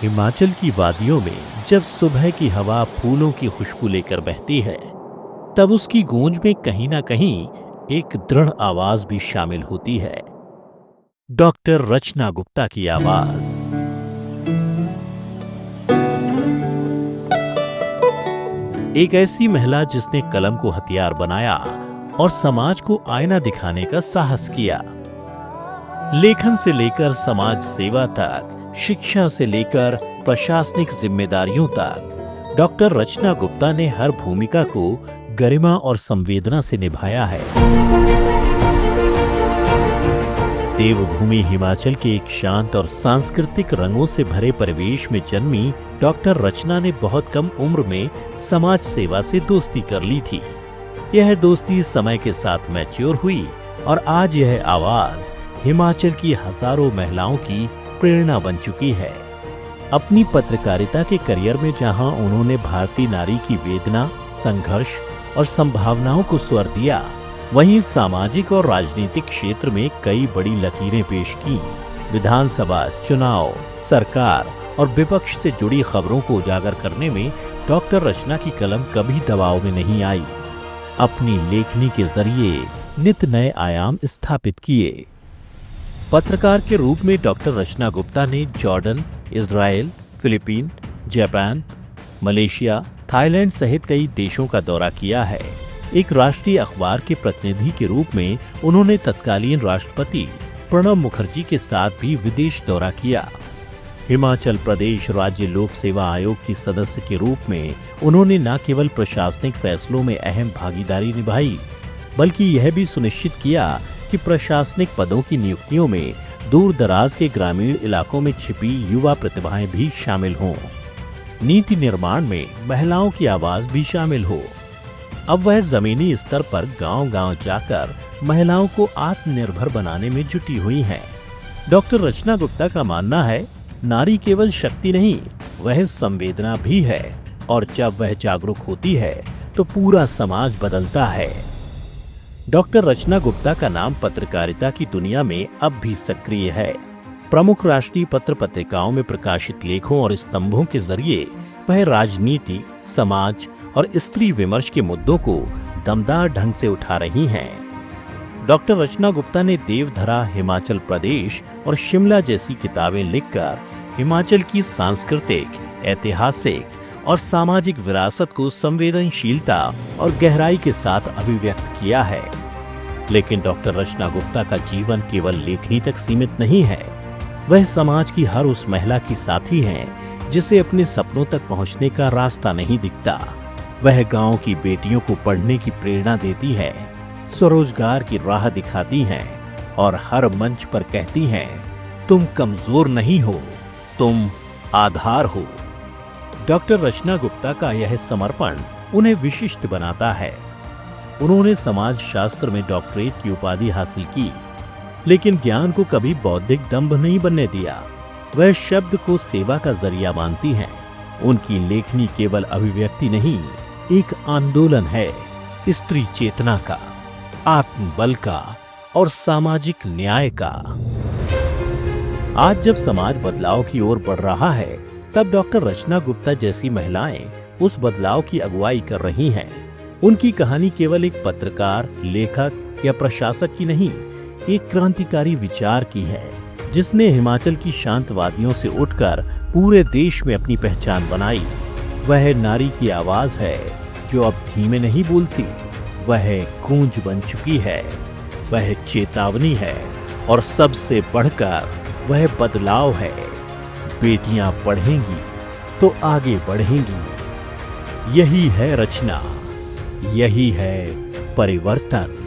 हिमाचल की वादियों में जब सुबह की हवा फूलों की खुशबू लेकर बहती है, तब उसकी गूंज में कहीं ना कहीं एक दृढ़ आवाज भी शामिल होती है। डॉक्टर रचना गुप्ता की आवाज। एक ऐसी महिला जिसने कलम को हथियार बनाया और समाज को आईना दिखाने का साहस किया। लेखन से लेकर समाज सेवा तक, शिक्षा से लेकर प्रशासनिक जिम्मेदारियों तक, डॉक्टर रचना गुप्ता ने हर भूमिका को गरिमा और संवेदना से निभाया है। देवभूमि हिमाचल के एक शांत और सांस्कृतिक रंगों से भरे परिवेश में जन्मी डॉक्टर रचना ने बहुत कम उम्र में समाज सेवा से दोस्ती कर ली थी। यह दोस्ती समय के साथ मैच्योर हुई और आज यह आवाज हिमाचल की हजारों महिलाओं की प्रेरणा बन चुकी है। अपनी पत्रकारिता के करियर में जहां उन्होंने भारतीय नारी की वेदना, संघर्ष और संभावनाओं को स्वर दिया, वहीं सामाजिक और राजनीतिक क्षेत्र में कई बड़ी लकीरें पेश की। विधानसभा चुनाव, सरकार और विपक्ष से जुड़ी खबरों को उजागर करने में डॉक्टर रचना की कलम कभी दबाव में नहीं आई। अपनी लेखनी के जरिए नित नए आयाम स्थापित किए। पत्रकार के रूप में डॉक्टर रचना गुप्ता ने Jordan, Israel, Philippine, Japan, Malaysia, Thailand सहित कई देशों का दौरा किया है। एक राष्ट्रीय अखबार के प्रतिनिधि के रूप में उन्होंने तत्कालीन राष्ट्रपति प्रणब मुखर्जी के साथ भी विदेश दौरा किया। हिमाचल प्रदेश राज्य लोक सेवा आयोग की सदस्य के रूप में उन्होंने न केवल प्रशासनिक फैसलों में अहम भागीदारी निभाई, बल्कि यह भी सुनिश्चित किया कि प्रशासनिक पदों की नियुक्तियों में दूर दराज के ग्रामीण इलाकों में छिपी युवा प्रतिभाएं भी शामिल हों। नीति निर्माण में महिलाओं की आवाज भी शामिल हो। अब वह जमीनी स्तर पर गांव-गांव जाकर महिलाओं को आत्मनिर्भर बनाने में जुटी हुई हैं। डॉक्टर रचना गुप्ता का मानना है, नारी केवल शक्ति नहीं, वह संवेदना भी है और जब वह जागरूक होती है तो पूरा समाज बदलता है। डॉक्टर रचना गुप्ता का नाम पत्रकारिता की दुनिया में अब भी सक्रिय है। प्रमुख राष्ट्रीय पत्र पत्रिकाओं में प्रकाशित लेखों और स्तंभों के जरिए वह राजनीति, समाज और स्त्री विमर्श के मुद्दों को दमदार ढंग से उठा रही हैं। डॉक्टर रचना गुप्ता ने देवधरा, हिमाचल प्रदेश और शिमला जैसी किताबें लिखकर हिमाचल की सांस्कृतिक, ऐतिहासिक और सामाजिक विरासत को संवेदनशीलता और गहराई के साथ अभिव्यक्त किया है। लेकिन डॉक्टर रचना गुप्ता का जीवन केवल लेखनी तक सीमित नहीं है। वह समाज की हर उस महिला की साथी हैं जिसे अपने सपनों तक पहुंचने का रास्ता नहीं दिखता। वह गांव की बेटियों को पढ़ने की प्रेरणा देती है, स्वरोजगार की राह दिखाती हैं और हर मंच पर कहती हैं, तुम कमजोर नहीं हो, तुम आधार हो। डॉक्टर रचना गुप्ता का यह समर्पण उन्हें विशिष्ट बनाता है। उन्होंने समाज शास्त्र में डॉक्टरेट की उपाधि हासिल की, लेकिन ज्ञान को कभी बौद्धिक दंभ नहीं बनने दिया। वह शब्द को सेवा का जरिया मानती हैं। उनकी लेखनी केवल अभिव्यक्ति नहीं, एक आंदोलन है, स्त्री चेतना का, आत्मबल का और सामाजिक न्याय का। आज जब समाज बदलाव की ओर बढ़ रहा है, तब डॉक्टर रचना गुप्ता जैसी महिलाएं उस बदलाव की अगुवाई कर रही हैं। उनकी कहानी केवल एक पत्रकार, लेखक या प्रशासक की नहीं, एक क्रांतिकारी विचार की है, जिसने हिमाचल की शांत वादियों से उठकर पूरे देश में अपनी पहचान बनाई। वह नारी की आवाज है जो अब धीमे नहीं बोलती, वह गूंज बन चुकी है, वह चेतावनी है और सबसे बढ़कर वह बदलाव है। बेटियां पढ़ेंगी तो आगे बढ़ेंगी। यही है रचना, यही है परिवर्तन।